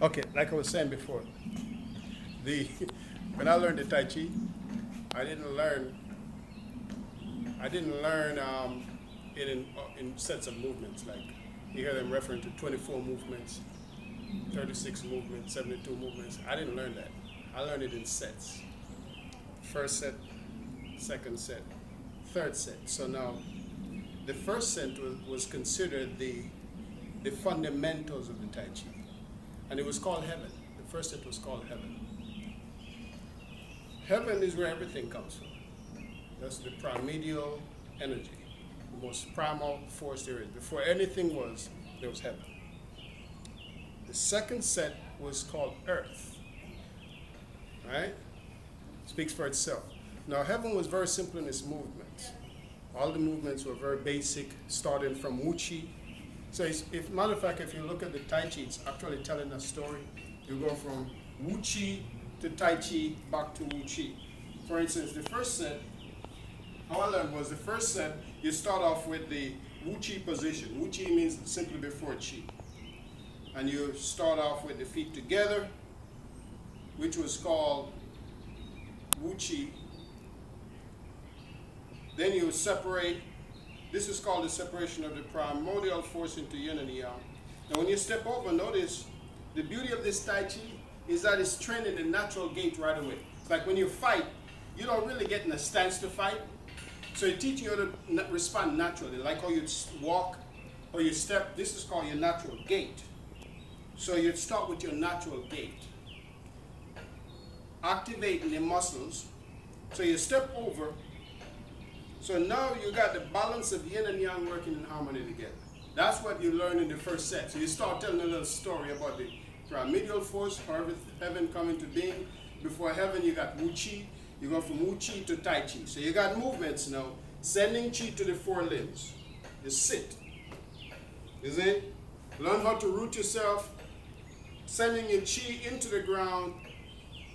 Okay, like I was saying before, when I learned the Tai Chi, I didn't learn it in sets of movements. Like you hear them referring to 24 movements, 36 movements, 72 movements. I didn't learn that. I learned it in sets. First set, second set, third set. So now, the first set was considered the fundamentals of the Tai Chi. And it was called heaven. The first set was called heaven. Heaven is where everything comes from. That's the primordial energy, the most primal force there is. Before anything was, there was heaven. The second set was called earth. Right? Speaks for itself. Now, heaven was very simple in its movements. All the movements were very basic, starting from Wu Chi. So, matter of fact, if you look at the Tai Chi, it's actually telling a story. You go from Wu Chi to Tai Chi, back to Wu Chi. For instance, the first set, how I learned was the first set, you start off with the Wu Chi position. Wu Chi means simply before Chi. And you start off with the feet together, which was called Wu Chi. Then you separate. This is called the separation of the primordial force into yin and yang. Now when you step over, notice the beauty of this Tai Chi is that it's trained in the natural gait right away. It's like when you fight, you don't really get in a stance to fight. So it teaches you to respond naturally, like how you walk or you step. This is called your natural gait. So you start with your natural gait, activating the muscles. So you step over. So now you got the balance of yin and yang working in harmony together. That's what you learn in the first set. So you start telling a little story about the primordial force, how heaven come into being. Before heaven, you got Wu Chi. You go from Wu Chi to Tai Chi. So you got movements now, sending Chi to the four limbs. You sit. Is it? Learn how to root yourself, sending your Chi into the ground,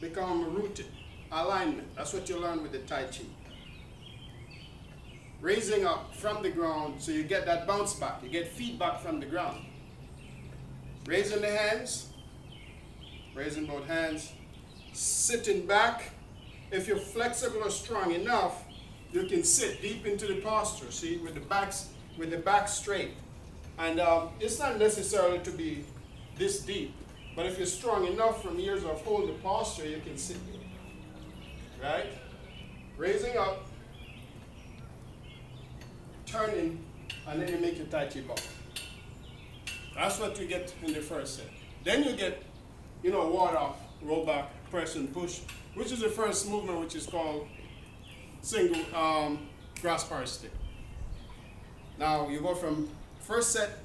become rooted. Alignment. That's what you learn with the Tai Chi. Raising up from the ground, so you get that bounce back. You get feedback from the ground. Raising the hands, raising both hands, sitting back. If you're flexible or strong enough, you can sit deep into the posture, see, with the back straight. And it's not necessarily to be this deep, but if you're strong enough from years of holding the posture, you can sit there. Right? Raising up, turning, and then you make your Tai Chi bow. That's what you get in the first set. Then you get, ward off, roll back, press and push, which is the first movement, which is called single grass power stick. Now you go from first set,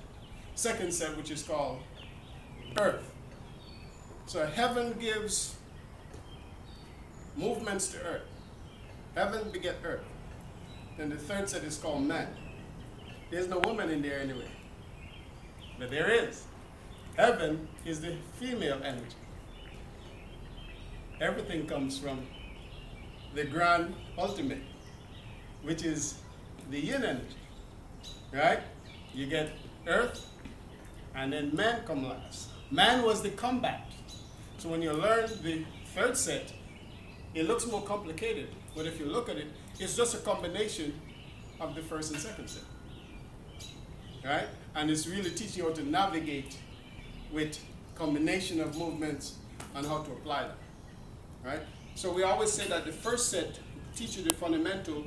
second set, which is called earth. So heaven gives movements to earth. Heaven beget earth. Then the third set is called man. There's no woman in there anyway. But there is. Heaven is the female energy. Everything comes from the grand ultimate, which is the yin energy. Right? You get earth, and then man come last. Man was the combat. So when you learn the third set, it looks more complicated. But if you look at it, it's just a combination of the first and second set. Right? And it's really teaching you how to navigate with combination of movements and how to apply them. Right? So we always say that the first set teaches you the fundamental.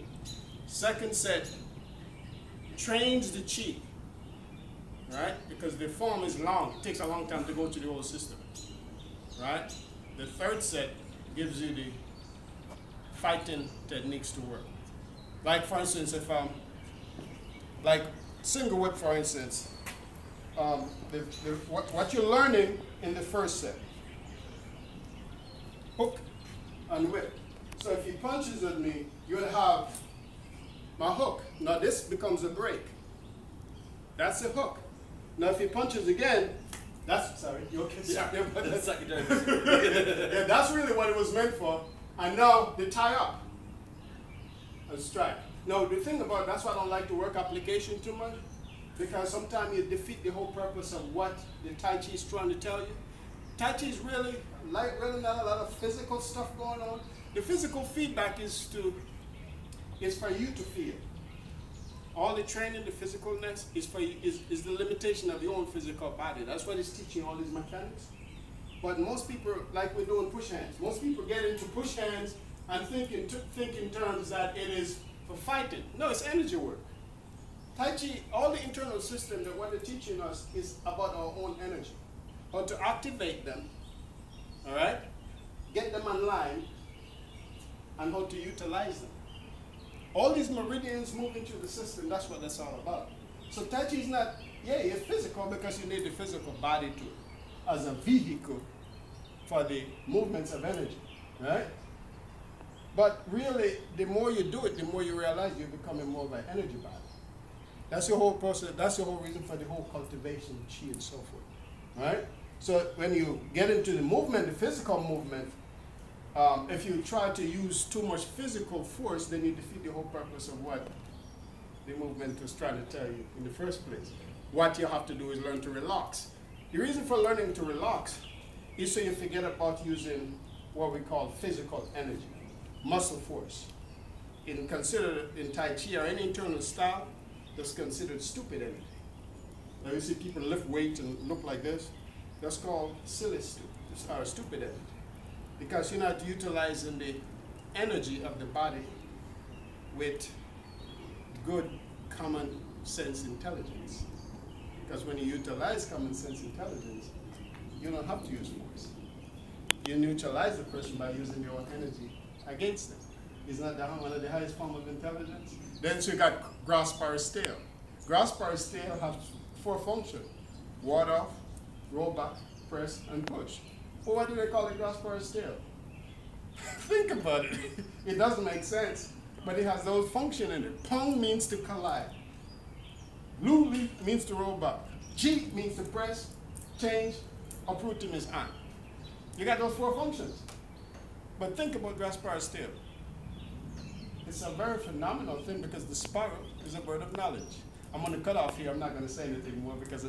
Second set trains the chi. Right? Because the form is long. It takes a long time to go to the whole system. Right? The third set gives you the fighting techniques to work. Like for instance, if like single whip for instance, what you're learning in the first set, hook and whip. So if he punches at me, you'll have my hook. Now this becomes a break. That's a hook. Now if he punches again, that's, sorry, you okay? Yeah, that's secondary. Yeah, that's really what it was meant for. And now they tie up and strike. Now the thing about, that's why I don't like to work application too much, because sometimes you defeat the whole purpose of what the Tai Chi is trying to tell you. Tai Chi is really not a lot of physical stuff going on. The physical feedback is for you to feel. All the training, the physicalness is for you, is the limitation of your own physical body. That's what it's teaching all these mechanics. But most people, like we're doing push hands, most people get into push hands and think in terms that it is for fighting. No, it's energy work. Tai Chi, all the internal system that what they're teaching us is about our own energy. How to activate them, all right? Get them online, and how to utilize them. All these meridians moving through the system, that's what that's all about. So Tai Chi is not, yeah, it's physical because you need the physical body to, as a vehicle for the movements of energy, right? But really, the more you do it, the more you realize you're becoming more of an energy body. That's your whole process, that's the whole reason for the whole cultivation, chi and so forth, right? So when you get into the movement, the physical movement, if you try to use too much physical force, then you defeat the whole purpose of what the movement was trying to tell you in the first place. What you have to do is learn to relax. The reason for learning to relax is so you forget about using what we call physical energy, muscle force. In Tai Chi or any internal style, that's considered stupid energy. Now you see people lift weight and look like this. That's called silly stupid energy. Because you're not utilizing the energy of the body with good common sense intelligence. Because when you utilize common sense intelligence, you don't have to use force. You neutralize the person by using your own energy against them. Isn't that one of the highest forms of intelligence? Then you got grasp or stale. Grasp or stale have 4 functions: ward off, roll back, press, and push. Well, why do they call it grasp or stale? Think about it. It doesn't make sense, but it has those functions in it. Pong means to collide. Lu means to roll back. Ji means to press, change, uproot means on. You got those 4 functions. But think about grasp or stale. It's a very phenomenal thing because the sparrow is a bird of knowledge. I'm going to cut off here. I'm not going to say anything more because